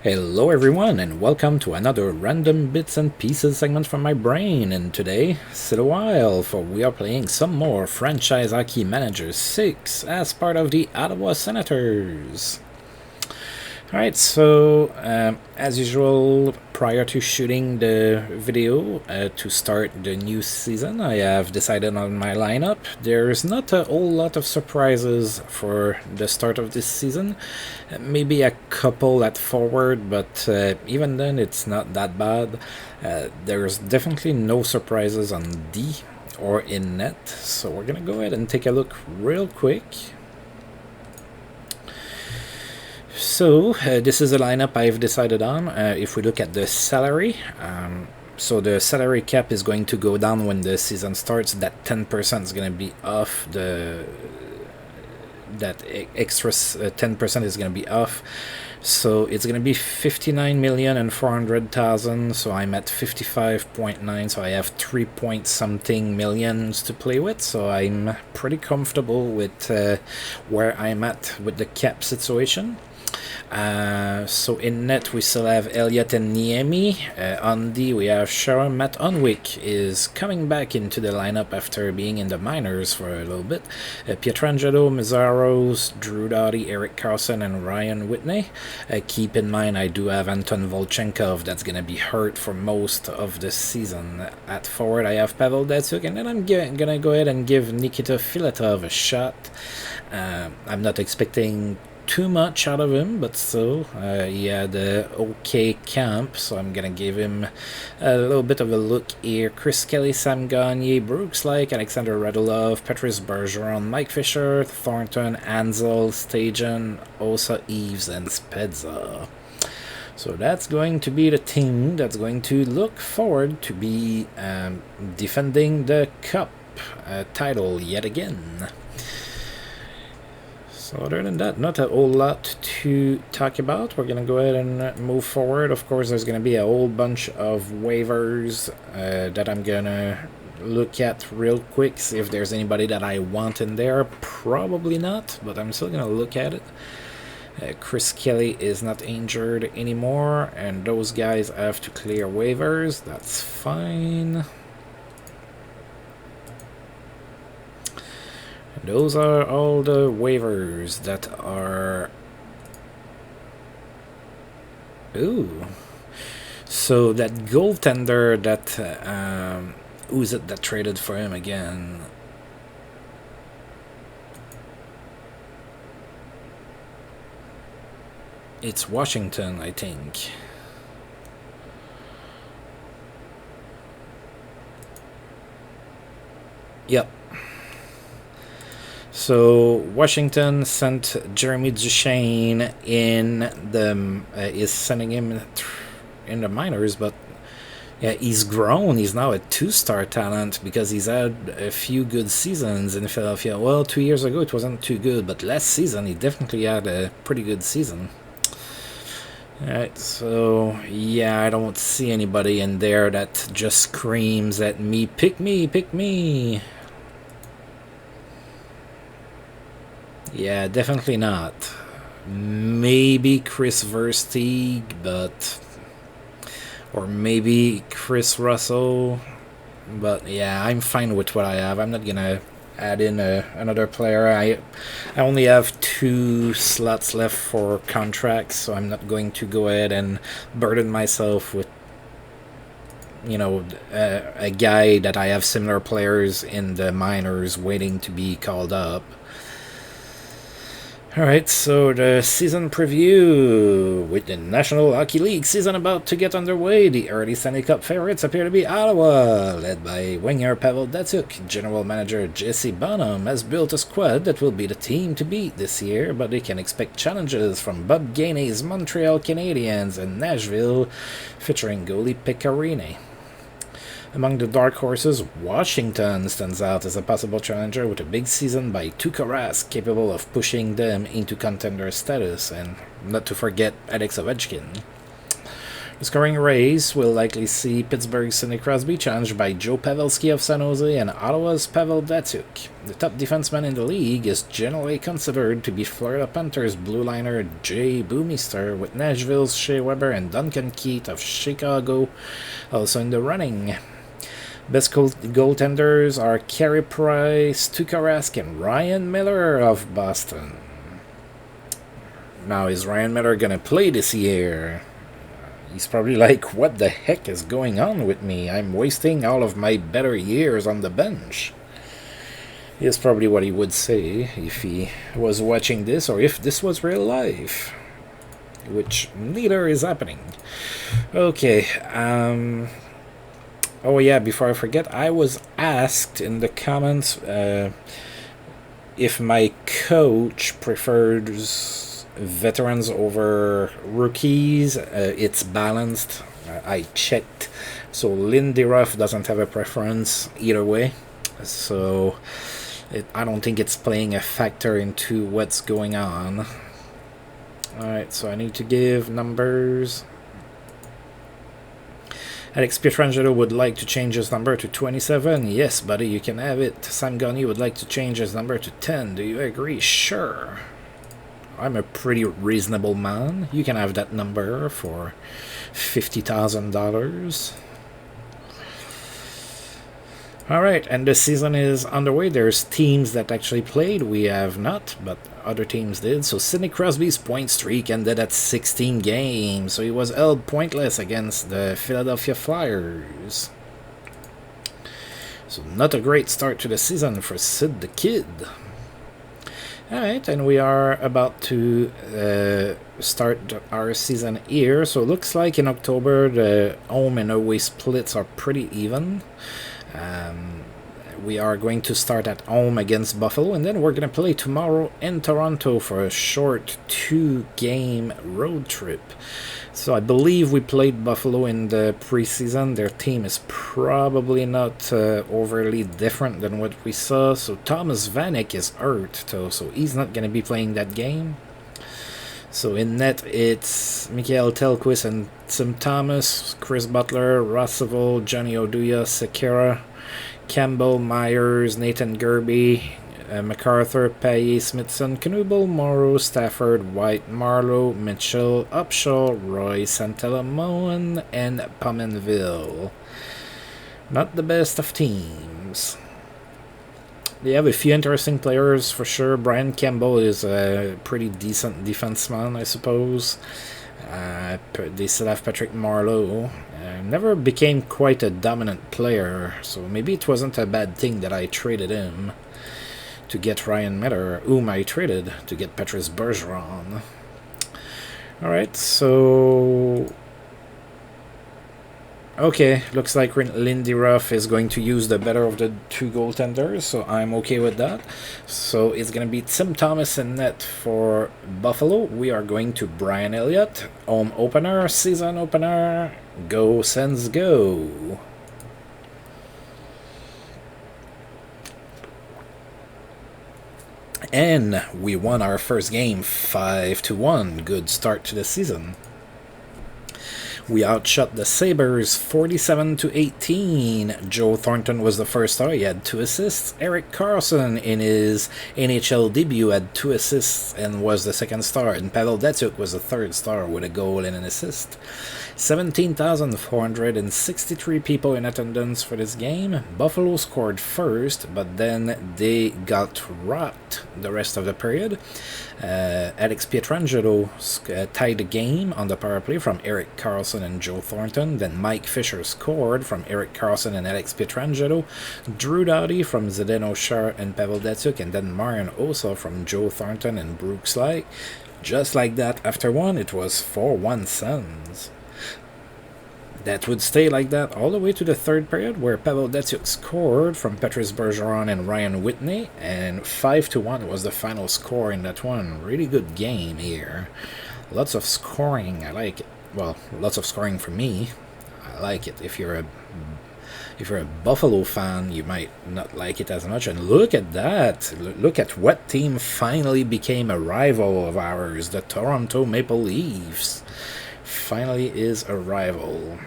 Hello everyone and welcome to another random bits and pieces segment from my brain, and today, sit a while for we are playing some more Franchise Hockey Manager 6 as part of the Ottawa Senators. Alright, so as usual, prior to shooting the video to start the new season, I have decided on my lineup. There's not a whole lot of surprises for the start of this season. Maybe a couple at forward, but even then it's not that bad. There's definitely no surprises on D or in net, so we're gonna go ahead and take a look real quick. So this is a lineup I've decided on. If we look at the salary, so the salary cap is going to go down when the season starts. That 10% is going to be off. That extra 10% is going to be off. So it's going to be 59,400,000. So I'm at 55.9. So I have 3 point something millions to play with. So I'm pretty comfortable with where I'm at with the cap situation. So in net we still have Elliott and Niemi. On D we have Sharon. Matt Unwick is coming back into the lineup after being in the minors for a little bit. Pietrangelo, Mazzaros, Drew Doughty, Eric Carlson, and Ryan Whitney. Keep in mind I do have Anton Volchenkov that's going to be hurt for most of the season. At forward I have Pavel Datsuk, and then I'm going to go ahead and give Nikita Filatov a shot. I'm not expecting too much out of him, but still, he had a okay camp, so I'm gonna give him a little bit of a look here. Chris Kelly, Sam Gagne, Brooks Lake, Alexander Radulov, Patrice Bergeron, Mike Fisher, Thornton, Ansel, Stajan, Osa, Eves, and Spezza. So that's going to be the team that's going to look forward to be defending the Cup title yet again. So other than that, not a whole lot to talk about. We're going to go ahead and move forward. Of course, there's going to be a whole bunch of waivers that I'm going to look at real quick, see if there's anybody that I want in there. Probably not, but I'm still going to look at it. Chris Kelly is not injured anymore, and those guys have to clear waivers. That's fine. Those are all the waivers that are... Ooh. So that goaltender that... who's it that traded for him again? It's Washington, I think. Yep. So Washington sent Jeremy Duchesne in the is sending him in the minors, but yeah, he's grown. He's now a 2-star talent because he's had a few good seasons in Philadelphia. Well, 2 years ago it wasn't too good, but last season he definitely had a pretty good season. Alright, so yeah, I don't see anybody in there that just screams at me, pick me, pick me. Yeah, definitely not. Maybe Chris Versteeg, but... Or maybe Chris Russell. But yeah, I'm fine with what I have. I'm not gonna add in another player. I only have 2 slots left for contracts, so I'm not going to go ahead and burden myself with, you know, a guy that I have similar players in the minors waiting to be called up. Alright, so the season preview. With the National Hockey League season about to get underway, the early Stanley Cup favorites appear to be Ottawa. Led by winger Pavel Datsuk, general manager Jesse Bonham has built a squad that will be the team to beat this year, but they can expect challenges from Bob Gainey's Montreal Canadiens and Nashville, featuring goalie Pecorine. Among the dark horses, Washington stands out as a possible challenger with a big season by Tuukka Rask, capable of pushing them into contender status, and not to forget Alex Ovechkin. The scoring race will likely see Pittsburgh's Sidney Crosby challenged by Joe Pavelski of San Jose and Ottawa's Pavel Datsyuk. The top defenseman in the league is generally considered to be Florida Panthers blue liner Jay Bouwmeester, with Nashville's Shea Weber and Duncan Keith of Chicago also in the running. Best goaltenders are Carey Price, Tuukka Rask, and Ryan Miller of Boston. Now, is Ryan Miller gonna play this year? He's probably like, what the heck is going on with me? I'm wasting all of my better years on the bench. Is probably what he would say if he was watching this, or if this was real life. Which neither is happening. Okay, oh yeah, before I forget, I was asked in the comments if my coach prefers veterans over rookies. It's balanced. I checked. So Lindy Ruff doesn't have a preference either way. So I don't think it's playing a factor into what's going on. Alright, so I need to give numbers. Alex Pietrangelo would like to change his number to 27. Yes, buddy, you can have it. Sam Gagner would like to change his number to 10. Do you agree? Sure. I'm a pretty reasonable man. You can have that number for $50,000. Alright, and the season is underway. There's teams that actually played. We have not, but other teams did. So Sidney Crosby's point streak ended at 16 games. So he was held pointless against the Philadelphia Flyers. So not a great start to the season for Sid the Kid. Alright, and we are about to start our season here. So it looks like in October the home and away splits are pretty even. We are going to start at home against Buffalo, and then we're going to play tomorrow in Toronto for a short 2-game road trip. So I believe we played Buffalo in the preseason. Their team is probably not overly different than what we saw. So Thomas Vanek is hurt, so he's not going to be playing that game. So in net, it's Mikael Telquist and Tim Thomas, Chris Butler, Rossiville, Johnny Oduya, Sekera, Campbell, Myers, Nathan Gerby, MacArthur, Payet, Smithson, Knubel, Morrow, Stafford, White, Marlowe, Mitchell, Upshaw, Roy, Santella, Moen, and Pominville. Not the best of teams. They have a few interesting players for sure. Brian Campbell is a pretty decent defenseman, I suppose. They still have Patrick Marleau. Never became quite a dominant player, so maybe it wasn't a bad thing that I traded him to get Ryan Miller, whom I traded to get Patrice Bergeron. Alright, so... Okay, looks like Lindy Ruff is going to use the better of the two goaltenders, so I'm okay with that. So it's going to be Tim Thomas in net for Buffalo. We are going to Brian Elliott. Home opener, season opener. Go Sens, go! And we won our first game 5-1. Good start to the season. We outshot the Sabres 47-18. Joe Thornton was the first star. He had 2 assists. Erik Karlsson in his NHL debut had 2 assists and was the second star. And Pavel Datsyuk was the third star with a goal and an assist. 17,463 people in attendance for this game. Buffalo scored first, but then they got rocked the rest of the period. Alex Pietrangelo tied the game on the power play from Erik Karlsson and Joe Thornton. Then Mike Fisher scored from Erik Karlsson and Alex Pietrangelo. Drew Doughty from Zdeno Chara and Pavel Datsyuk, and then Marian Hossa from Joe Thornton and Brooks Laich. Just like that, after one, it was 4-1 Sens. That would stay like that all the way to the third period, where Pavel Datsyuk scored from Patrice Bergeron and Ryan Whitney, and 5-1 was the final score in that one. Really good game here. Lots of scoring. I like it. Well, lots of scoring for me. I like it. If you're a Buffalo fan, you might not like it as much. And look at that. Look at what team finally became a rival of ours, the Toronto Maple Leafs. finally is a rival.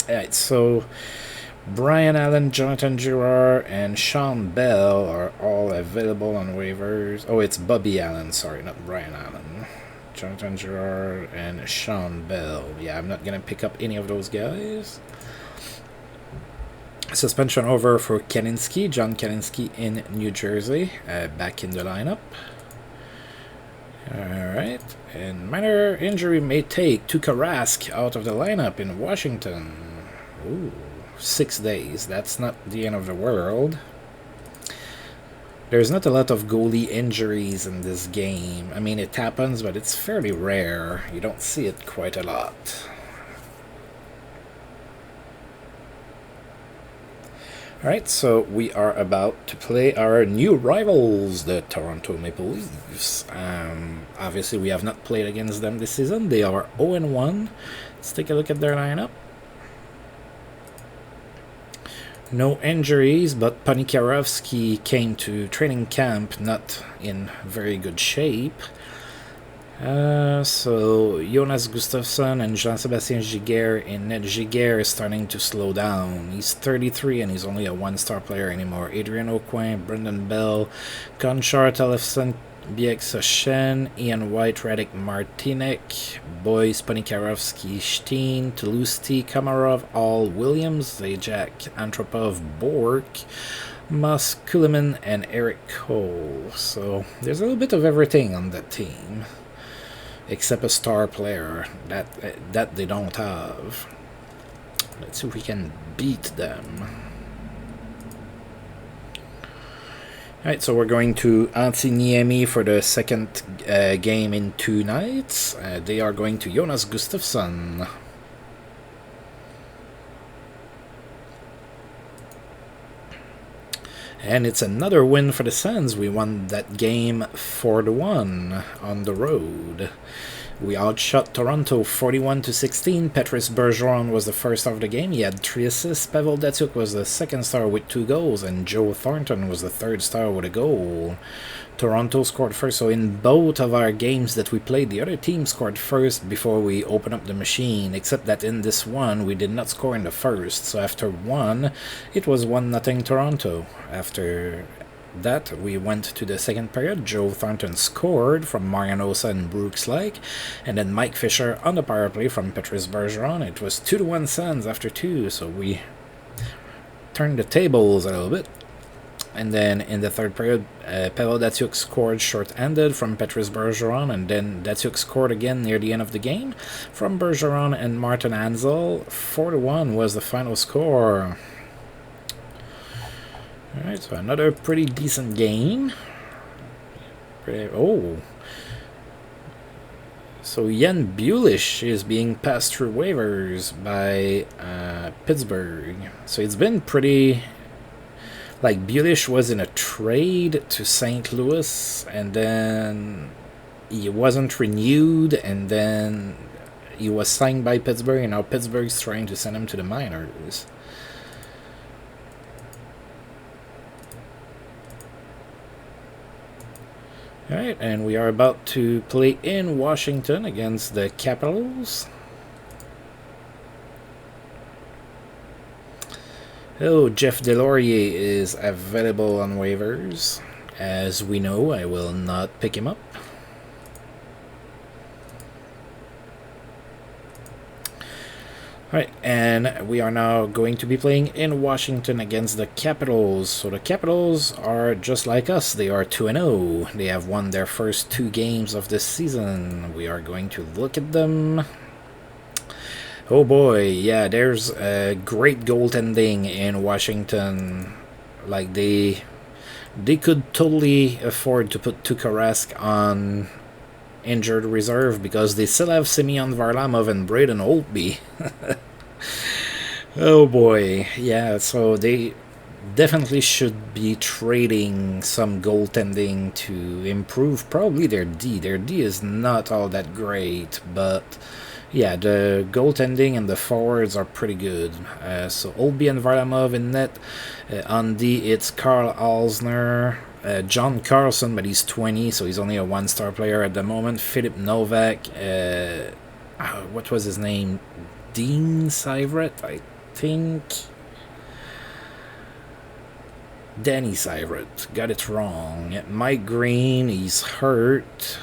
Alright, so Brian Allen, Jonathan Girard, and Sean Bell are all available on waivers. Oh, it's Bobby Allen, sorry, not Brian Allen. Jonathan Girard and Sean Bell. Yeah, I'm not going to pick up any of those guys. Suspension over for Kalinske, John Kalinske in New Jersey, back in the lineup. Alright, and minor injury may take Tuukka Rask out of the lineup in Washington. Ooh, 6 days, that's not the end of the world. There's not a lot of goalie injuries in this game. I mean, it happens, but it's fairly rare. You don't see it quite a lot. Alright, so we are about to play our new rivals, the Toronto Maple Leafs. Obviously, we have not played against them this season. They are 0-1. Let's take a look at their lineup. No injuries, but Ponikarowski came to training camp not in very good shape. So Jonas Gustafsson and Jean-Sébastien Giguère in net. Giguère is starting to slow down. He's 33 and he's only a one-star player anymore. Adrian Aucoin, Brendan Bell, Gonchar, Telefson, Biek-Soshen, Ian White, Radek Martinek, Boyce, Ponikarowski, Steen, Toulouse, Komarov, All, Williams, Zajac, Antropov, Bork, Moss, Kuleman, and Eric Cole. So there's a little bit of everything on that team, except a star player that they don't have. Let's see if we can beat them. Alright, so we're going to Antiniemi for the second game in 2 nights. They are going to Jonas Gustafsson. And it's another win for the Sens. We won that game 4-1 on the road. We outshot Toronto 41-16. Patrice Bergeron was the first of the game. He had 3 assists. Pavel Datsyuk was the second star with 2 goals. And Joe Thornton was the third star with a goal. Toronto scored first. So in both of our games that we played, the other team scored first before we opened up the machine. Except that in this one, we did not score in the first. So after 1, it was 1-0 Toronto. After that, we went to the second period. Joe Thornton scored from Marian Hossa and Brooks Lake, and then Mike Fisher on the power play from Patrice Bergeron. It was 2-1 Sens after 2, so we turned the tables a little bit. And then in the third period, Pavel Datsyuk scored short-handed from Patrice Bergeron, and then Datsyuk scored again near the end of the game from Bergeron and Martin Hanzal. 4-1 was the final score. Alright, so another pretty decent game. So Jan Bulish is being passed through waivers by Pittsburgh. So it's been pretty... Like, Bulish was in a trade to St. Louis, and then he wasn't renewed, and then he was signed by Pittsburgh, and now Pittsburgh's trying to send him to the minors. Alright, and we are about to play in Washington against the Capitals. Oh, Jeff Delorier is available on waivers. As we know, I will not pick him up. Alright, and we are now going to be playing in Washington against the Capitals. So the Capitals are just like us. They are 2-0. They have won their first 2 games of this season. We are going to look at them. Oh boy, yeah, there's a great goaltending in Washington. Like, they could totally afford to put Tuukka Rask on injured reserve because they still have Semyon Varlamov and Braden Holtby. Oh boy, yeah, so they definitely should be trading some goaltending to improve probably their D. Their D is not all that great, but yeah, the goaltending and the forwards are pretty good. So Holtby and Varlamov in net. On D, it's Karl Alzner, John Carlson, but he's 20, so he's only a 1-star player at the moment. Philip Novak, what was his name? Dean Syvret, I think. Danny Syvret, got it wrong. Mike Green, he's hurt.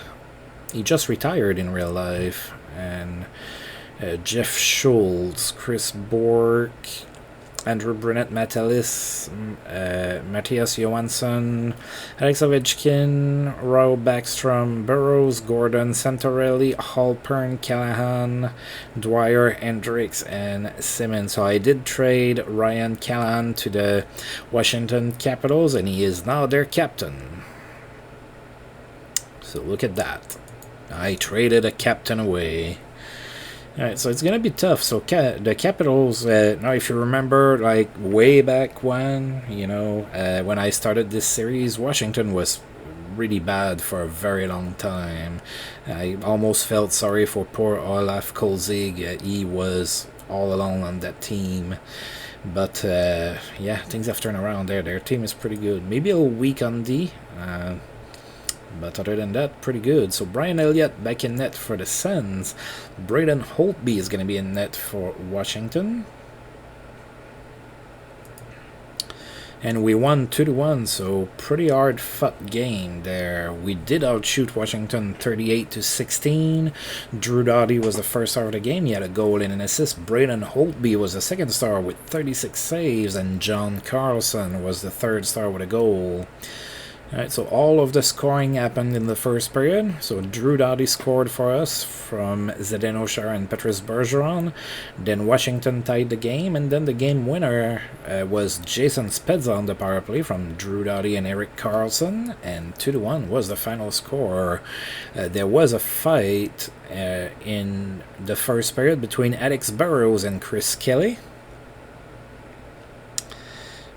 He just retired in real life. And Jeff Schultz, Chris Bork, Andrew Brunette Matalis, Matthias Johansson, Alex Ovechkin, Roy Backstrom, Burrows, Gordon, Santorelli, Halpern, Callahan, Dwyer, Hendricks, and Simmons. So I did trade Ryan Callahan to the Washington Capitals, and he is now their captain. So look at that. I traded a captain away. Alright, so it's going to be tough. So the Capitals, now if you remember, like way back when, when I started this series, Washington was really bad for a very long time. I almost felt sorry for poor Olaf Kolzig. He was all alone on that team. But, yeah, things have turned around there. Their team is pretty good. Maybe a little weak on D. But other than that, pretty good. So Brian Elliott back in net for the Sens. Braden Holtby is going to be in net for Washington. And we won 2-1, so pretty hard-fought game there. We did outshoot Washington 38-16. Drew Doughty was the first star of the game. He had a goal and an assist. Braden Holtby was the second star with 36 saves. And John Carlson was the third star with a goal. Alright, so all of the scoring happened in the first period. So Drew Doughty scored for us from Zdeno Chara and Petrus Bergeron. Then Washington tied the game, and then the game winner was Jason Spezza on the power play from Drew Doughty and Eric Carlson, and 2-1 was the final score. There was a fight in the first period between Alex Burrows and Chris Kelly.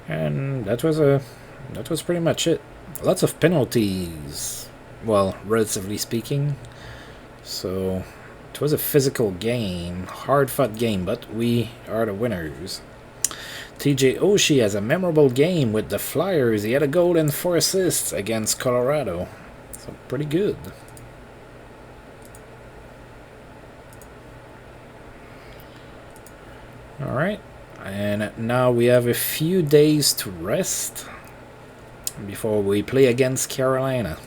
And that was pretty much it. Lots of penalties, well, relatively speaking. So it was a physical game, hard-fought game, but we are the winners. TJ Oshie has a memorable game with the Flyers. He had a goal and 4 assists against Colorado. So pretty good. Alright, and now we have a few days to rest before we play against Carolina.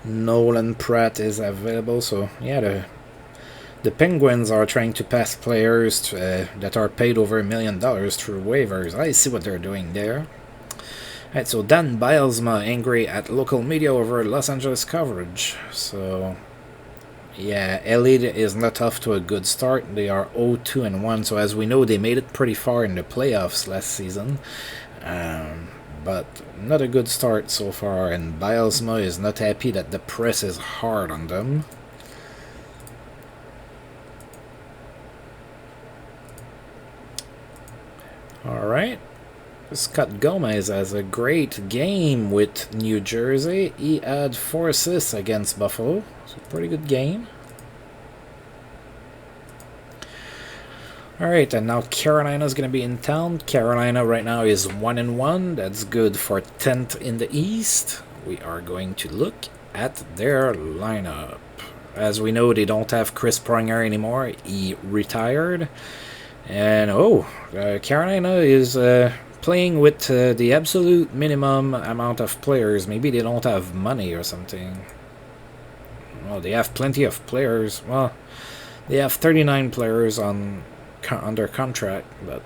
Nolan Pratt is available, so yeah, the Penguins are trying to pass players that are paid over $1 million through waivers. I see what they're doing there. Alright, so Dan Bilesma angry at local media over Los Angeles coverage. So yeah, LA is not off to a good start. They are 0-2-1, so as we know, they made it pretty far in the playoffs last season. But not a good start so far, and Bilesma is not happy that the press is hard on them. Alright. Scott Gomez has a great game with New Jersey. He had 4 assists against Buffalo. So pretty good game. Alright, and now Carolina's going to be in town. Carolina right now is 1-1. That's good for 10th in the East. We are going to look at their lineup. As we know, they don't have Chris Pronger anymore. He retired. And, Carolina is playing with the absolute minimum amount of players. Maybe they don't have money or something. Well, they have plenty of players. Well, they have 39 players under contract, but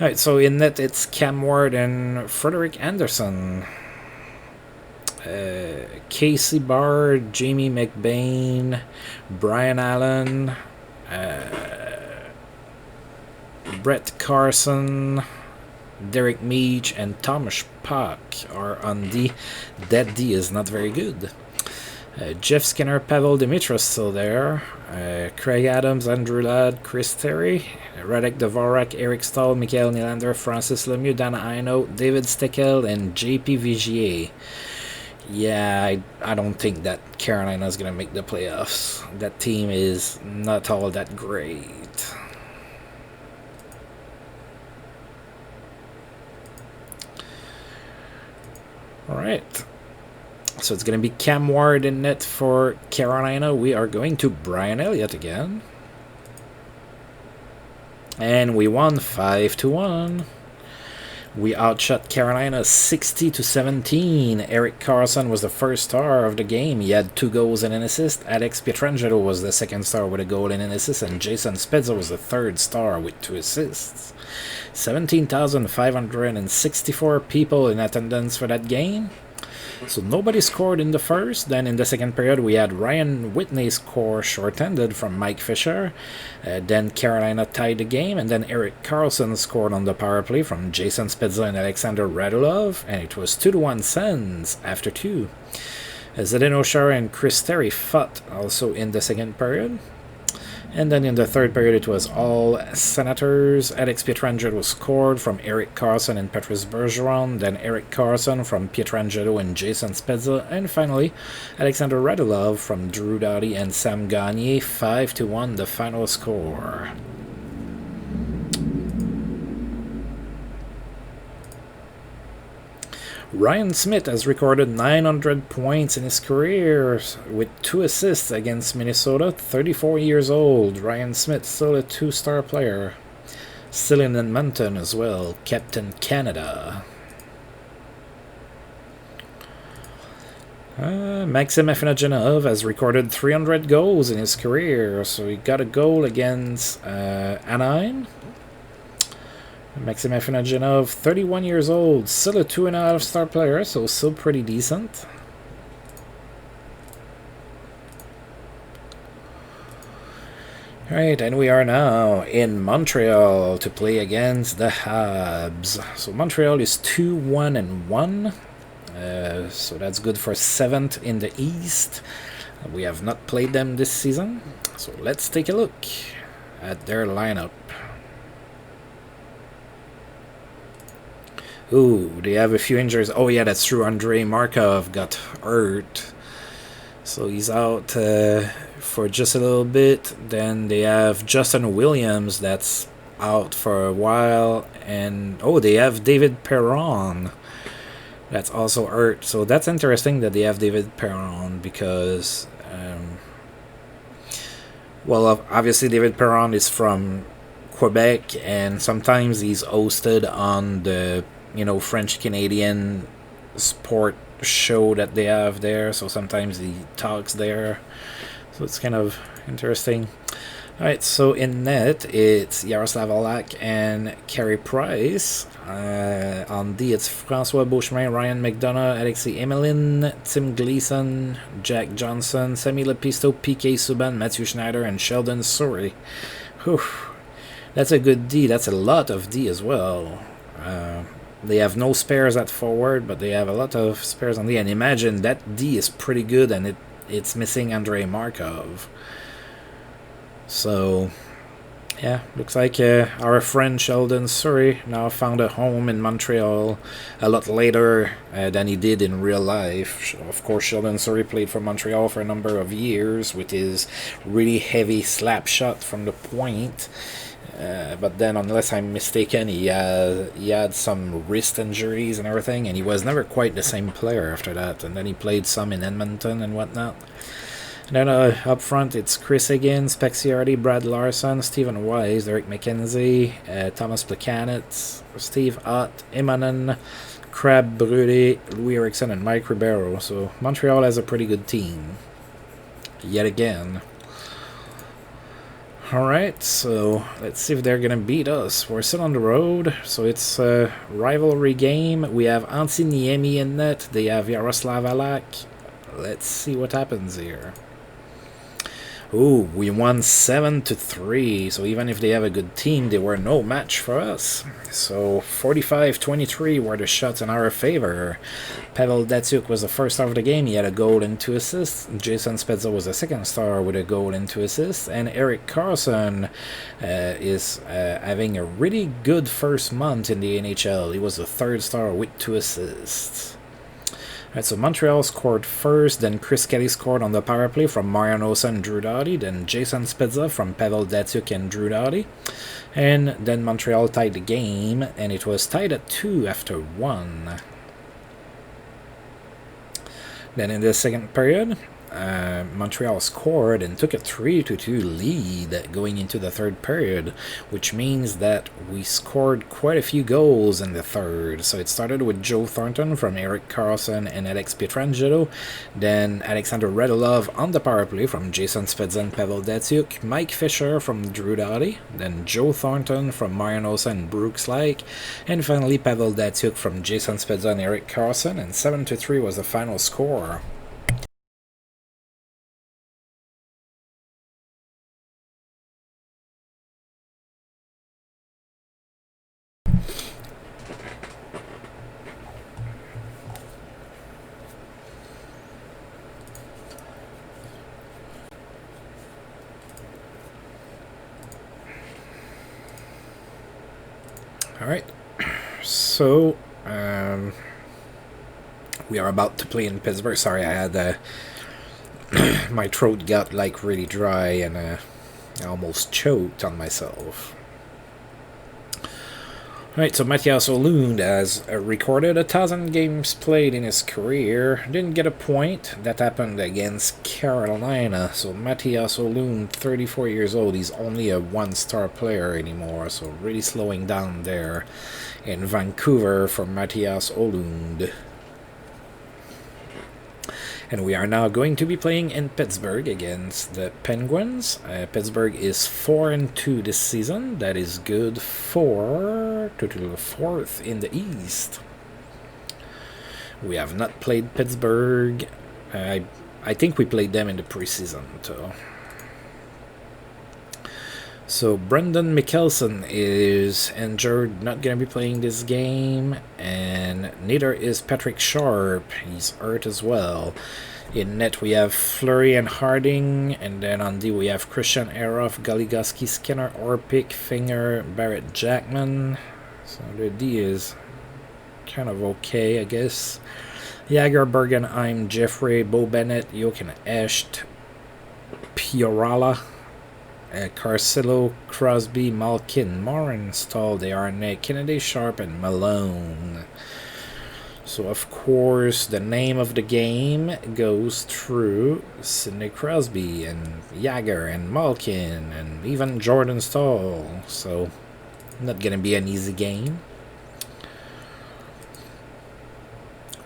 alright, so in net it's Cam Ward and Frederick Anderson, Casey Barr, Jamie McBain, Brian Allen, Brett Carson, Derek Meach, and Thomas Puck are on D. That D is not very good. Jeff Skinner, Pavel Dimitros still there. Craig Adams, Andrew Ladd, Chris Terry, Radek Dvorak, Eric Stahl, Mikael Nylander, Francis Lemieux, Dana Aino, David Steckel, and JP Vigier. Yeah, I don't think that Carolina's going to make the playoffs. That team is not all that great. Alright. So it's going to be Cam Ward in net for Carolina. We are going to Brian Elliott again. And we won 5-1. We outshot Carolina 60-17. Erik Karlsson was the first star of the game. He had 2 goals and an assist. Alex Pietrangelo was the second star with a goal and an assist. And Jason Spezza was the third star with 2 assists. 17,564 people in attendance for that game. So nobody scored in the first. Then in the second period, we had Ryan Whitney score short-handed from Mike Fisher. Then Carolina tied the game, and then Erik Karlsson scored on the power play from Jason Spezza and Alexander Radulov, and it was 2-1 Sens after 2. Zdeno Chara and Chris Terry fought also in the second period. And then in the third period, it was all Senators. Alex Pietrangelo scored from Erik Karlsson and Patrice Bergeron. Then Erik Karlsson from Pietrangelo and Jason Spezza. And finally, Alexander Radulov from Drew Doughty and Sam Gagner. 5-1 the final score. Ryan Smith has recorded 900 points in his career with 2 assists against Minnesota. 34 years old. Ryan Smith, still a 2-star player. Still in Edmonton as well. Captain Canada. Maxim Afinogenov has recorded 300 goals in his career. So he got a goal against Anaheim. Maxim Afinogenov, 31 years old, still a 2.5-star player, so still pretty decent. Alright, and we are now in Montreal to play against the Habs. So Montreal is 2-1-1, so that's good for 7th in the East. We have not played them this season, so let's take a look at their lineup. Ooh, they have a few injuries. Oh yeah, that's true. Andrei Markov got hurt, so he's out for just a little bit. Then they have Justin Williams that's out for a while, and oh, they have David Perron that's also hurt. So that's interesting that they have David Perron because, well, obviously David Perron is from Quebec, and sometimes he's hosted on the French-Canadian sport show that they have there, so sometimes he talks there, so it's kind of interesting. Alright, so in net, it's Yaroslav Halak and Carey Price. On D, it's François Beauchemin, Ryan McDonough, Alexei Emelin, Tim Gleason, Jack Johnson, Sami Lepisto, PK Subban, Matthew Schneider, and Sheldon Souris. Whew. That's a good D. That's a lot of D as well. They have no spares at forward, but they have a lot of spares on D. And imagine that D is pretty good, and it's missing Andrei Markov. So, yeah, looks like our friend Sheldon Souris now found a home in Montreal a lot later than he did in real life. Of course, Sheldon Souris played for Montreal for a number of years with his really heavy slap shot from the point. But then, unless I'm mistaken, he had some wrist injuries and everything, and he was never quite the same player after that. And then he played some in Edmonton and whatnot. And then up front, it's Chris Higgins, Pexiardi, Brad Larson, Stephen Wise, Derek McKenzie, Thomas Plekanec, Steve Ott, Imanen, Crab Brûlé, Louis Eriksson, and Mike Ribeiro. So Montreal has a pretty good team, yet again. Alright, so let's see if they're going to beat us. We're still on the road, so it's a rivalry game. We have Antti Niemi in net. They have Yaroslav Halak. Let's see what happens here. Ooh, we won 7-3, so even if they have a good team, they were no match for us. So 45-23 were the shots in our favor. Pavel Datsyuk was the first star of the game. He had a goal and 2 assists. Jason Spezza was the second star with a goal and 2 assists. And Erik Karlsson is having a really good first month in the NHL. He was the third star with 2 assists. Right, so Montreal scored first, then Chris Kelly scored on the power play from Marian Hossa and Drew Doughty, then Jason Spezza from Pavel Datsyuk and Drew Doughty, and then Montreal tied the game, and it was tied at 2 after 1. Then in the second period, Montreal scored and took a 3-2 lead going into the third period, which means that we scored quite a few goals in the third. So it started with Joe Thornton from Erik Karlsson and Alex Pietrangelo, then Alexander Radulov on the power play from Jason Spezza and Pavel Datsyuk, Mike Fisher from Drew Doughty, then Joe Thornton from Marian Hossa and Brooks Laich, and finally Pavel Datsyuk from Jason Spezza and Erik Karlsson, and 7-3 was the final score. Alright, so we are about to play in Pittsburgh. Sorry, I had my throat got like really dry and I almost choked on myself. Alright, so Matthias Ohlund has recorded 1,000 games played in his career. Didn't get a point. That happened against Carolina. So Matthias Ohlund, 34 years old. He's only a one-star player anymore. So really slowing down there in Vancouver for Matthias Ohlund. And we are now going to be playing in Pittsburgh against the Penguins. Pittsburgh is 4-2 this season. That is good for fourth in the East. We have not played Pittsburgh. I think we played them in the preseason too. So Brendan Mikkelsen is injured, not going to be playing this game, and neither is Patrick Sharp. He's hurt as well. In net we have Fleury and Harding, and then on D we have Christian Eroff, Goligoski, Skinner, Orpik, Finger, Barrett, Jackman. So the D is kind of okay, I guess. Jagger, Bergenheim, Jeffrey, Bo Bennett, Jochen Escht, Piorala, Carcillo, Crosby, Malkin, Morin, Stahl, Desharnais, Kennedy, Sharp, and Malone. So of course the name of the game goes through Sidney Crosby and Jagger and Malkin and even Jordan Stahl. So not gonna be an easy game.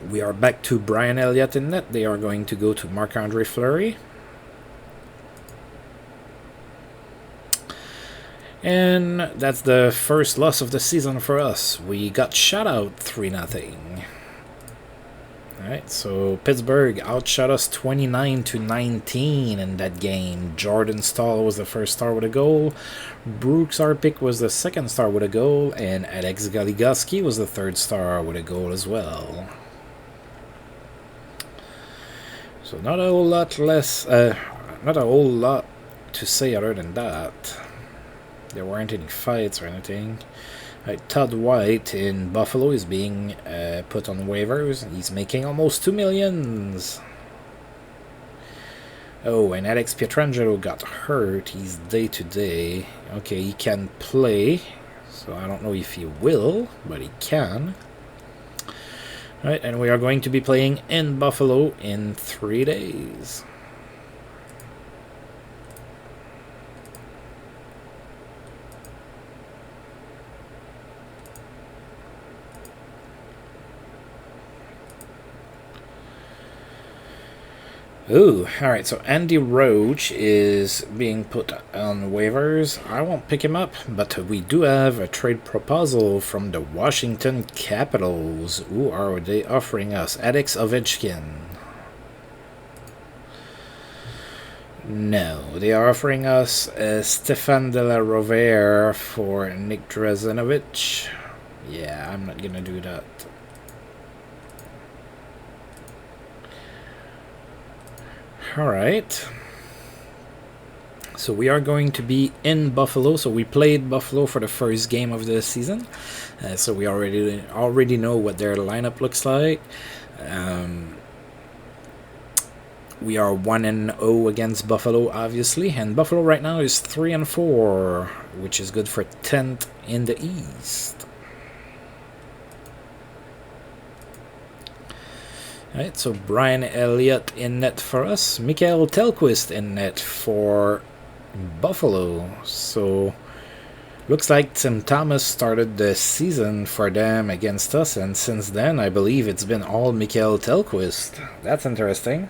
We are back to Brian Elliott in net. They are going to go to Marc-Andre Fleury. And that's the first loss of the season for us. We got shut out 3-0. Alright, so Pittsburgh outshot us 29-19 in that game. Jordan Stahl was the first star with a goal. Brooks Arpik was the second star with a goal. And Alex Goligoski was the third star with a goal as well. So not a whole lot to say other than that. There weren't any fights or anything. Todd White in Buffalo is being put on waivers. He's making almost $2 million. Oh, and Alex Pietrangelo got hurt. He's day-to-day. Okay, he can play. So I don't know if he will, but he can. Alright, and we are going to be playing in Buffalo in 3 days. Ooh, alright, so Andy Roach is being put on waivers. I won't pick him up, but we do have a trade proposal from the Washington Capitals. Who are they offering us? Alex Ovechkin. No, they are offering us Stefan de la Rovere for Nick Drazanovich. Yeah, I'm not gonna do that. Alright, so we are going to be in Buffalo. So we played Buffalo for the first game of the season, so we already know what their lineup looks like. We are 1-0 against Buffalo, obviously, and Buffalo right now is 3-4, which is good for 10th in the East. Alright, so Brian Elliott in net for us. Mikael Tellqvist in net for Buffalo. So looks like Tim Thomas started the season for them against us, and since then I believe it's been all Mikael Tellqvist. That's interesting.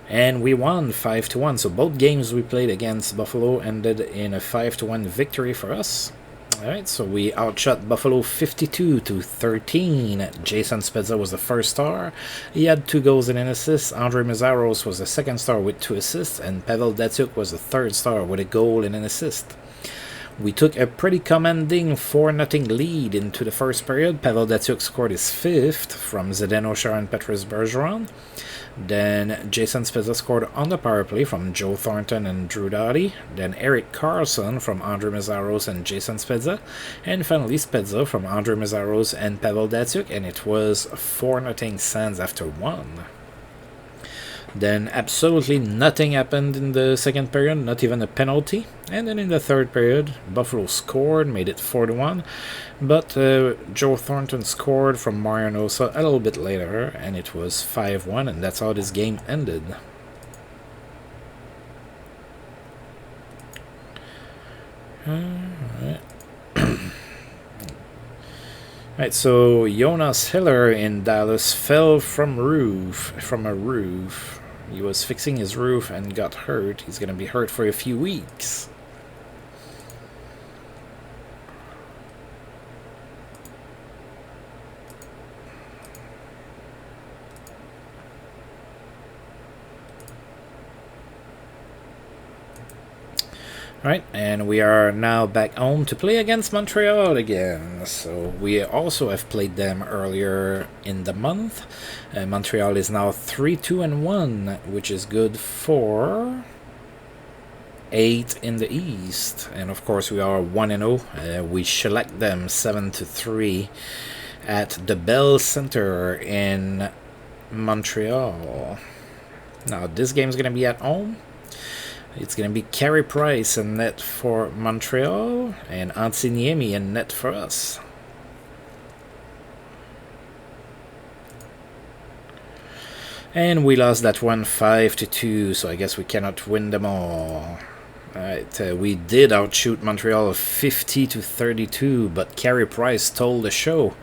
And we won 5-1, so both games we played against Buffalo ended in a 5-1 victory for us. Alright, so we outshot Buffalo 52-13. Jason Spezza was the first star. He had 2 goals and an assist. Andre Meszaros was the second star with 2 assists, and Pavel Datsyuk was the third star with a goal and an assist. We took a pretty commanding 4-0 lead into the first period. Pavel Datsyuk scored his 5th from Zdeno Chara and Patrice Bergeron. Then Jason Spezza scored on the power play from Joe Thornton and Drew Doughty. Then Erik Karlsson from Andre Meszaros and Jason Spezza. And finally Spezza from Andre Meszaros and Pavel Datsyuk. And it was 4-0 Sens after 1. Then absolutely nothing happened in the second period, not even a penalty. And then in the third period, Buffalo scored, made it 4-1. But Joe Thornton scored from Marianosa a little bit later, and it was 5-1, and that's how this game ended. Alright, so Jonas Hiller in Dallas fell from a roof. He was fixing his roof and got hurt. He's going to be hurt for a few weeks. Right, and we are now back home to play against Montreal again. So we also have played them earlier in the month. Montreal is now 3-2-1, which is good for 8 in the East. And of course we are 1-0. We shellacked them 7-3 at the Bell Center in Montreal. Now this game's going to be at home. It's going to be Carey Price in net for Montreal and Antti Niemi in net for us. And we lost that one 5-2, so I guess we cannot win them all. Alright, we did outshoot Montreal 50-32, but Carey Price stole the show.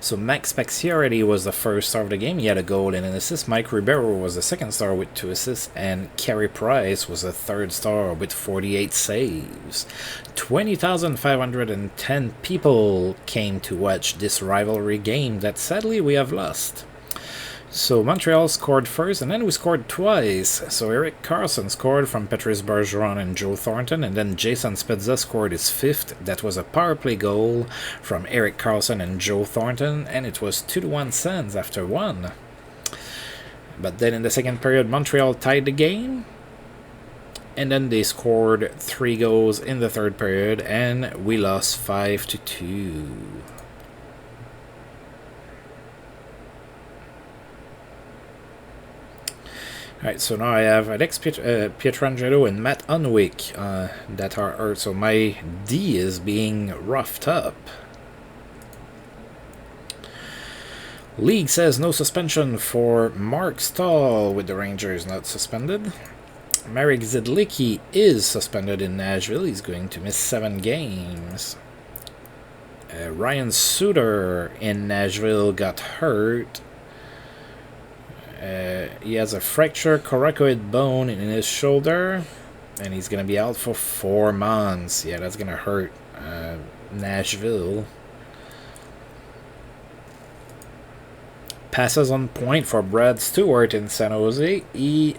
So Max Pacioretty was the first star of the game. He had a goal and an assist. Mike Ribeiro was the second star with 2 assists. And Carey Price was the third star with 48 saves. 20,510 people came to watch this rivalry game that sadly we have lost. So Montreal scored first, and then we scored twice. So Erik Karlsson scored from Patrice Bergeron and Joe Thornton, and then Jason Spezza scored his 5th. That was a power play goal from Erik Karlsson and Joe Thornton, and it was 2-1 Sens after 1. But then in the second period, Montreal tied the game, and then they scored 3 goals in the third period, and we lost 5-2. Alright, so now I have Alex Pietrangelo and Matt Unwick that are hurt, so my D is being roughed up. League says no suspension for Mark Stahl with the Rangers not suspended. Marek Zidlicki is suspended in Nashville. He's going to miss 7 games. Ryan Suter in Nashville got hurt. He has a fractured coracoid bone in his shoulder, and he's going to be out for 4 months. Yeah, that's going to hurt Nashville. Passes on point for Brad Stewart in San Jose. He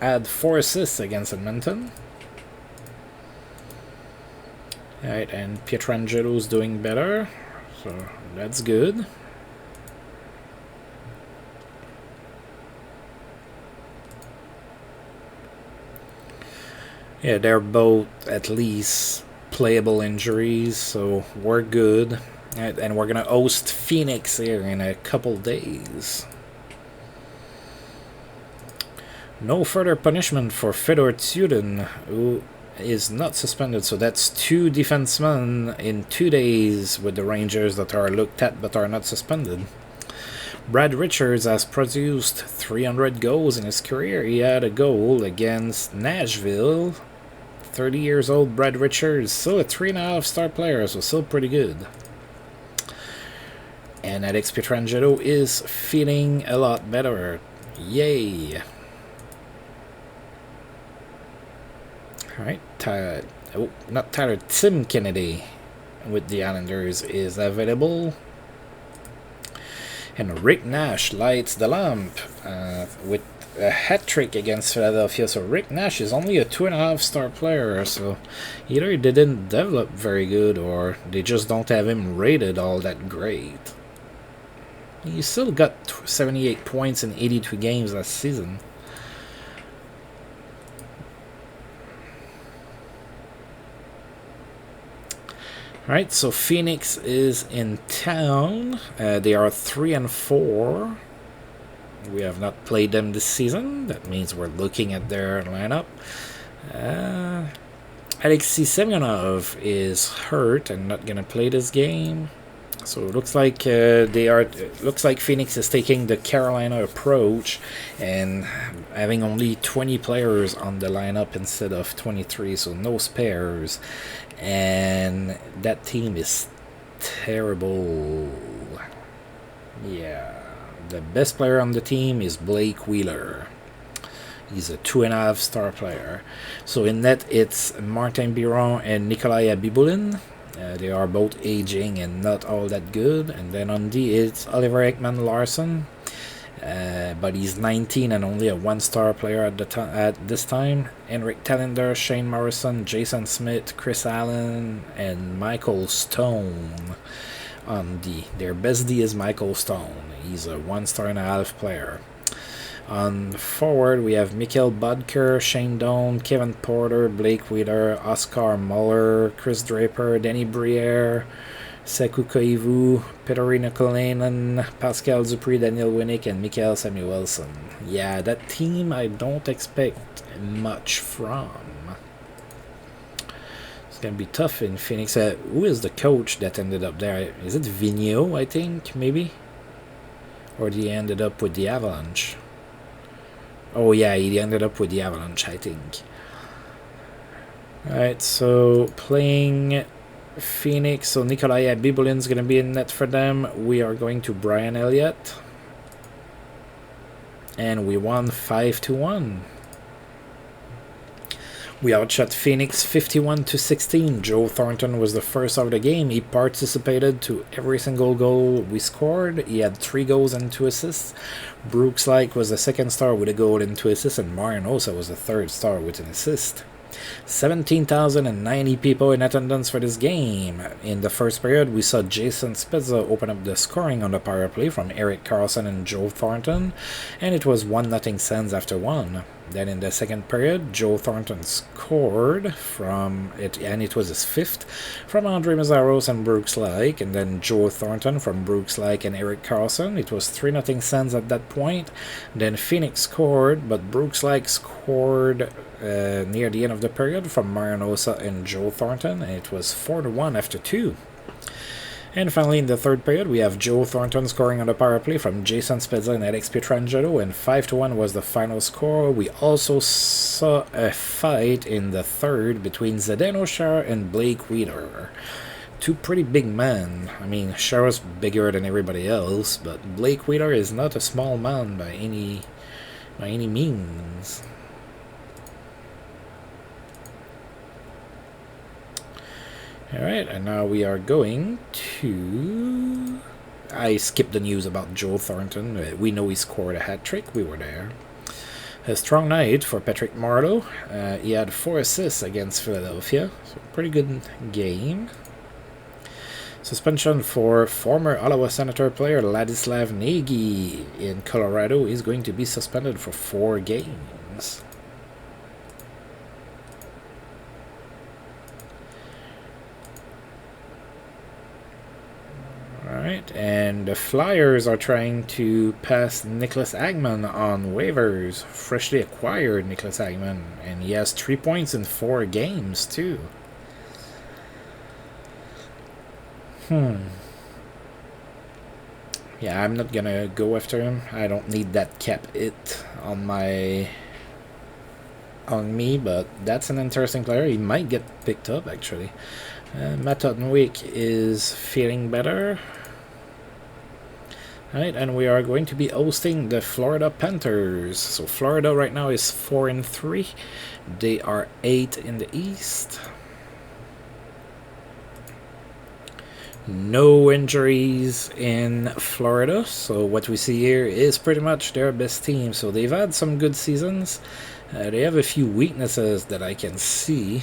had 4 assists against Edmonton. Alright, and Pietrangelo's doing better, so that's good. Yeah, they're both at least playable injuries, so we're good. And we're going to host Phoenix here in a couple days. No further punishment for Fedor Tyudin, who is not suspended, so that's 2 defensemen in 2 days with the Rangers that are looked at but are not suspended. Brad Richards has produced 300 goals in his career. He had a goal against Nashville. 30 years old Brad Richards, still a 3.5 star player, so still pretty good. And Alex Pietrangelo is feeling a lot better. Yay! Alright, not Tyler, Tim Kennedy with the Islanders is available. And Rick Nash lights the lamp with a hat-trick against Philadelphia. So Rick Nash is only a 2.5 star player, so either he didn't develop very good or they just don't have him rated all that great. He still got 78 points in 82 games last season. Alright, so Phoenix is in town. They are 3-4. We have not played them this season. That means we're looking at their lineup. Alexei Semyonov is hurt and not gonna play this game. So it looks like looks like Phoenix is taking the Carolina approach and having only 20 players on the lineup instead of 23, so no spares. And that team is terrible. Yeah, the best player on the team is Blake Wheeler. He's a 2.5 star player. So in net, it's Martin Biron and Nikolai Abibulin. They are both aging and not all that good. And then on D, it's Oliver Ekman-Larsson. But he's 19 and only a 1-star player at this time. Henrik Tallender, Shane Morrison, Jason Smith, Chris Allen, and Michael Stone on D. Their best D is Michael Stone. He's a 1.5-star player. On forward, we have Mikhail Bodker, Shane Doan, Kevin Porter, Blake Wheeler, Oscar Muller, Chris Draper, Danny Briere, Sekou Koivu, Petteri Nikolainen, Pascal Dupuis, Daniel Winnick, and Mikael Samuelsson. Yeah, that team I don't expect much from. It's going to be tough in Phoenix. Who is the coach that ended up there? Is it Vigneault, I think, maybe? Or did he ended up with the Avalanche? Oh yeah, he ended up with the Avalanche, I think. Alright, so playing Phoenix, so Nikolai Abibulin's going to be in net for them. We are going to Brian Elliott. And we won 5-1. We outshot Phoenix 51-16. Joe Thornton was the first of the game. He participated to every single goal we scored. He had 3 goals and 2 assists. Brooks Laich was the 2nd star with a goal and 2 assists, and Marian Hossa was the 3rd star with an assist. 17,090 people in attendance for this game. In the first period, we saw Jason Spezza open up the scoring on the power play from Erik Karlsson and Joe Thornton, and it was 1-0 Sens after 1. Then in the second period, Joe Thornton scored from it, and it was his 5th, from Andre Mazzaros and Brooks Laich, and then Joe Thornton from Brooks Laich and Erik Karlsson. It was 3-0 Sens at that point. Then Phoenix scored, but Brooks Laich scored near the end of the period from Marian Hossa and Joe Thornton, and it was 4-1 after 2. And finally, in the third period, we have Joe Thornton scoring on the power play from Jason Spezza and Alex Pietrangelo, and 5-1 was the final score. We also saw a fight in the third between Zdeno Chara and Blake Wheeler. 2 pretty big men. I mean, Chara's bigger than everybody else, but Blake Wheeler is not a small man by any means. Alright, and now we are going to... I skipped the news about Joe Thornton. We know he scored a hat-trick. We were there. A strong night for Patrick Marleau. He had 4 assists against Philadelphia. So pretty good game. Suspension for former Ottawa Senator player Ladislav Nagy in Colorado. He's going to be suspended for 4 games. Alright, Alright, and the Flyers are trying to pass Nicholas Hagman on waivers. Freshly acquired Nicholas Hagman, and he has 3 points in 4 games too. Yeah, I'm not gonna go after him. I don't need that cap hit on me, but that's an interesting player. He might get picked up actually. Matt Ottenwick is feeling better. Alright, and we are going to be hosting the Florida Panthers. So Florida right now is 4-3. They are 8 in the East. No injuries in Florida, so what we see here is pretty much their best team. So they've had some good seasons. They have a few weaknesses that I can see.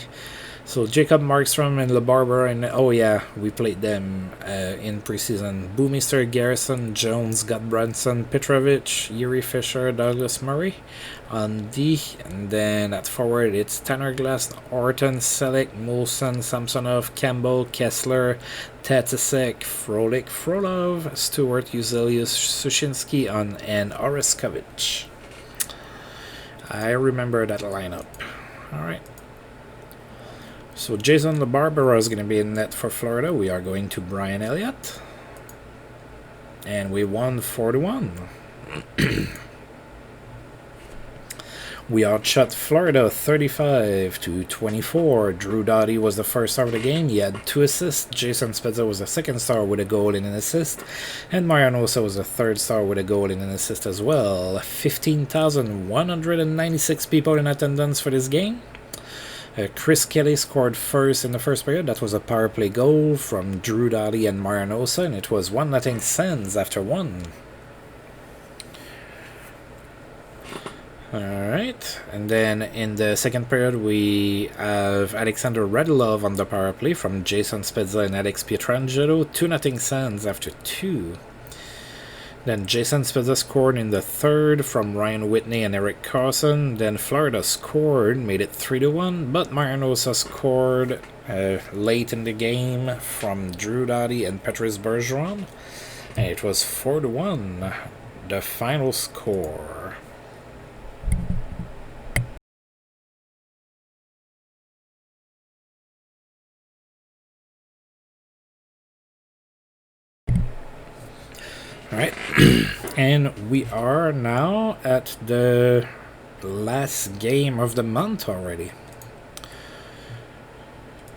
So Jacob Markstrom and LeBarber, and oh yeah, we played them in preseason. Boomister, Garrison, Jones, Gottbranson, Petrovic, Yuri Fisher, Douglas Murray on D, and then at forward it's Tanner Glass, Orton, Selleck, Molson, Samsonov, Campbell, Kessler, Tatasek, Frolik, Frolov, Stewart, Uzelius, Sushinsky and Oreskovic. I remember that lineup. Alright. So Jason LeBarbera is going to be in net for Florida. We are going to Brian Elliott. And we won 4-1. We outshot Florida 35-24. Drew Doughty was the first star of the game. He had 2 assists. Jason Spezza was the second star with a goal and an assist. And Marianosa was the third star with a goal and an assist as well. 15,196 people in attendance for this game. Chris Kelly scored first in the first period. That was a power play goal from Drew Doughty and Marianosa, and it was 1-0 Sens after 1. Alright, and then in the second period we have Alexander Radulov on the power play from Jason Spezza and Alex Pietrangelo. 2-0 Sens after 2. Then Jason Spezza scored in the third from Ryan Whitney and Eric Carson. Then Florida scored, made it 3-1, but Marianosa scored late in the game from Drew Doughty and Patrice Bergeron. And it was 4-1, the final score. Alright, and we are now at the last game of the month already.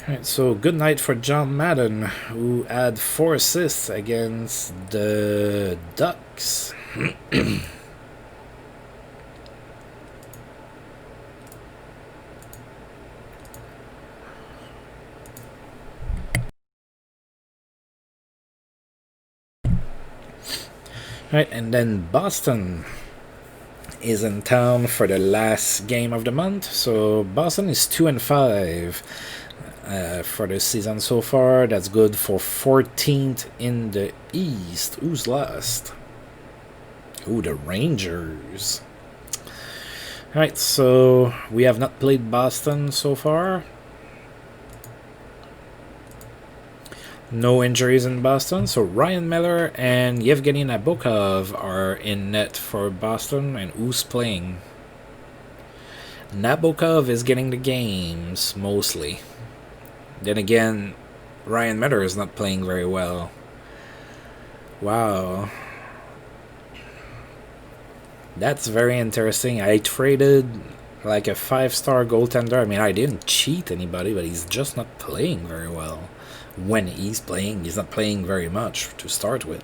Alright, so good night for John Madden, who had 4 assists against the Ducks. Right, and then Boston is in town for the last game of the month. So Boston is 2-5 for the season so far. That's good for 14th in the East. Who's last? Ooh, the Rangers. Alright, so we have not played Boston so far. No injuries in Boston, so Ryan Miller and Yevgeny Nabokov are in net for Boston. And who's playing? Nabokov is getting the games, mostly. Then again, Ryan Miller is not playing very well. Wow. That's very interesting. I traded like a 5-star goaltender. I mean, I didn't cheat anybody, but he's just not playing very well. When he's playing, he's not playing very much to start with.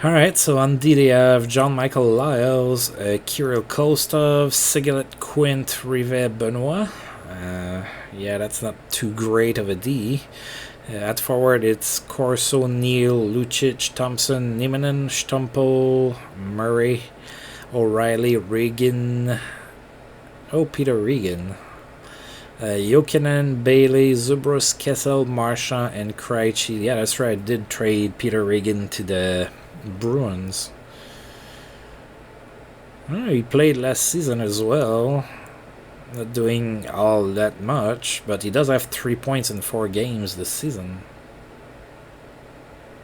Alright, so on D they have John Michael Lyles, Kirill Kostov, Sigalet Quint, Rivet Benoit. Yeah, that's not too great of a D. At forward, it's Corso, Neal, Lucic, Thompson, Niemanen, Stumpel, Murray, O'Reilly, Regan. Oh, Peter Regan. Jokinen, Bailey, Zubros, Kessel, Marchand, and Krejci. Yeah, that's right. I did trade Peter Regan to the Bruins. Oh, he played last season as well. Not doing all that much, but he does have 3 points in 4 games this season.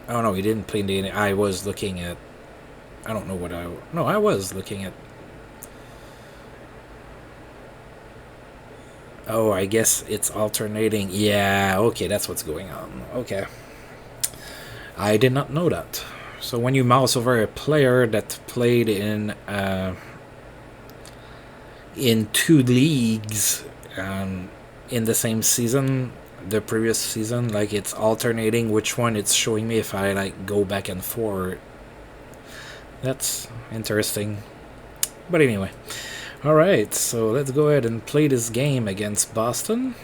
Oh no, he didn't play in the. I was looking at. I don't know what I. No, I was looking at. Oh, I guess it's alternating. Yeah, okay, that's what's going on. Okay. I did not know that. So when you mouse over a player that played in two leagues in the same season, the previous season, like it's alternating which one it's showing me if I like go back and forth. That's interesting. But anyway. Alright, so let's go ahead and play this game against Boston.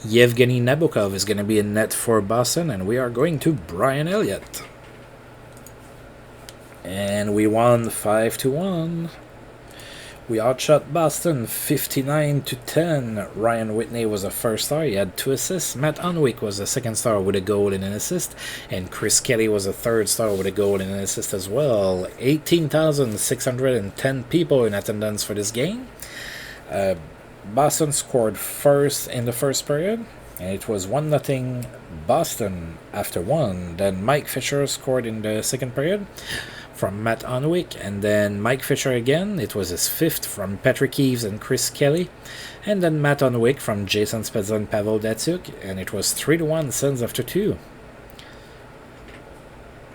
Yevgeny Nabokov is going to be in net for Boston, and we are going to Brian Elliott. And we won 5-1. We outshot Boston 59-10. Ryan Whitney was a first star. He had 2 assists. Matt Unwick was a second star with a goal and an assist. And Chris Kelly was a third star with a goal and an assist as well. 18,610 people in attendance for this game. Boston scored first in the first period. And it was 1-0 Boston after 1. Then Mike Fisher scored in the second period from Matt Unwick, and then Mike Fisher again. It was his 5th from Patrick Eves and Chris Kelly, and then Matt Unwick from Jason Spezza and Pavel Datsyuk, and it was 3-1 Sens after 2.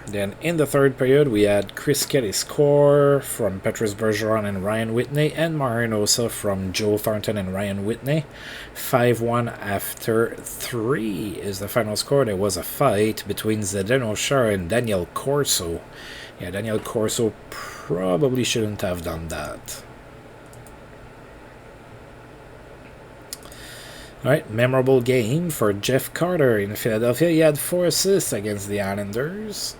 Then in the third period, we had Chris Kelly score from Petrus Bergeron and Ryan Whitney, and Marinosa from Joe Thornton and Ryan Whitney. 5-1 after 3 is the final score. There was a fight between Zdeno Chara and Daniel Corso. Yeah, Daniel Corso probably shouldn't have done that. Alright, memorable game for Jeff Carter in Philadelphia. He had 4 assists against the Islanders.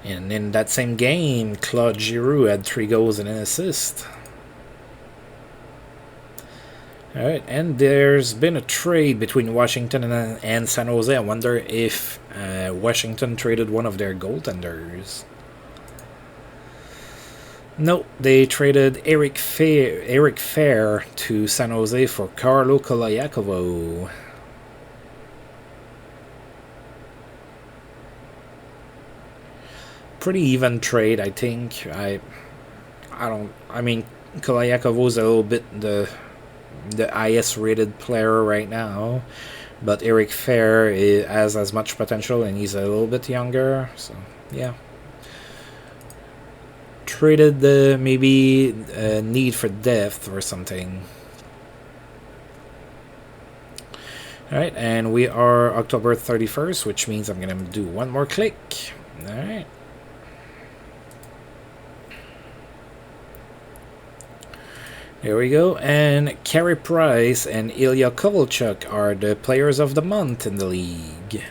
And in that same game, Claude Giroux had 3 goals and an assist. Alright, and there's been a trade between Washington and San Jose. I wonder if Washington traded one of their goaltenders. No, they traded Eric Fair to San Jose for Carlo Kolayakovo. Pretty even trade, I think. I mean, Kolayakovo's a little bit the highest rated player right now, but Eric Fair has as much potential and he's a little bit younger, so yeah. Traded maybe a need for depth or something. Alright, and we are October 31st, which means I'm gonna do one more click. Alright. There we go, and Carey Price and Ilya Kovalchuk are the players of the month in the league.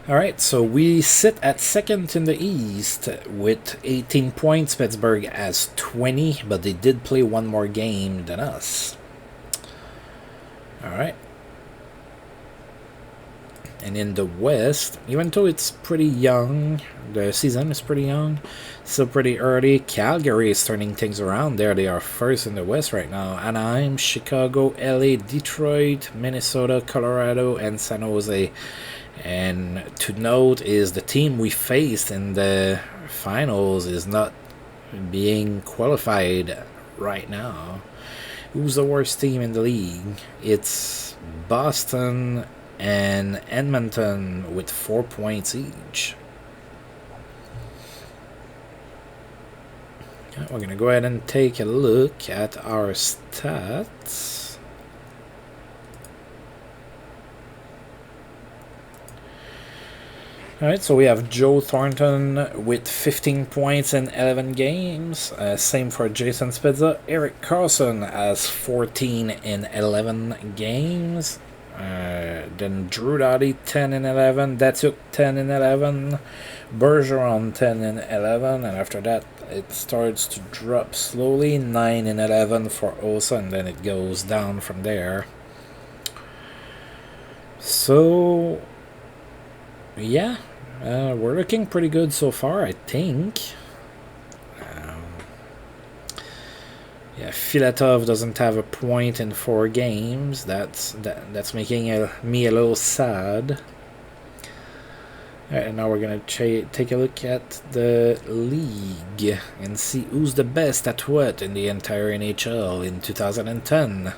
Alright, so we sit at second in the East with 18 points. Pittsburgh has 20, but they did play one more game than us. Alright. And in the West, even though it's pretty young, the season is pretty young, still pretty early. Calgary is turning things around there. They are first in the West right now. Anaheim, Chicago, LA, Detroit, Minnesota, Colorado, and San Jose. And to note is the team we faced in the finals is not being qualified right now. Who's the worst team in the league? It's Boston and Edmonton with 4 points each. We're going to go ahead and take a look at our stats. Alright, so we have Joe Thornton with 15 points in 11 games. Same for Jason Spezza. Erik Karlsson has 14 in 11 games. Then Drew Doughty 10 in 11. Datsyuk 10 in 11. Bergeron 10 in 11. And after that, it starts to drop slowly. 9 in 11 for Osa, and then it goes down from there. So, yeah. We're looking pretty good so far, I think. Yeah, Filatov doesn't have a point in 4 games. That's making me a little sad. Alright, now we're going to take a look at the league and see who's the best at what in the entire NHL in 2010.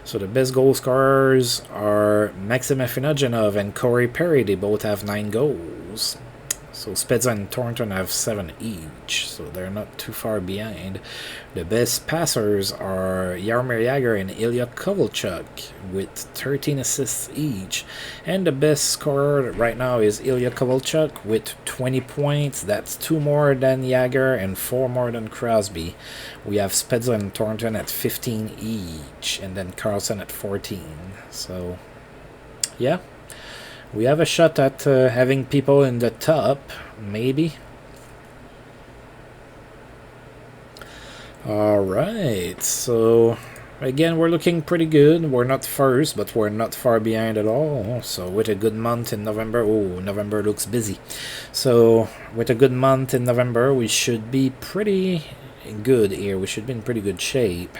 So the best goal scorers are Maxim Afinogenov and Corey Perry. They both have 9 goals. So Spezza and Thornton have 7 each, so they're not too far behind. The best passers are Jaromir Jagr and Ilya Kovalchuk with 13 assists each. And the best scorer right now is Ilya Kovalchuk with 20 points. That's 2 more than Jagr and 4 more than Crosby. We have Spezza and Thornton at 15 each, and then Carlson at 14. So, yeah. We have a shot at having people in the top, maybe. Alright, so again, we're looking pretty good. We're not first, but we're not far behind at all. So with a good month in November, November looks busy. So with a good month in November, we should be pretty good here. We should be in pretty good shape.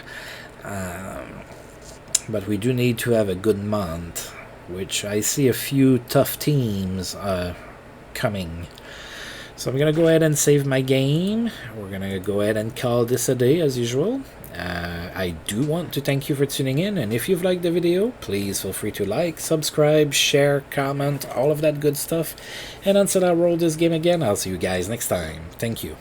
But we do need to have a good month, which I see a few tough teams coming. So I'm going to go ahead and save my game. We're going to go ahead and call this a day as usual. I do want to thank you for tuning in, and if you've liked the video, please feel free to like, subscribe, share, comment, all of that good stuff. And until I roll this game again, I'll see you guys next time. Thank you.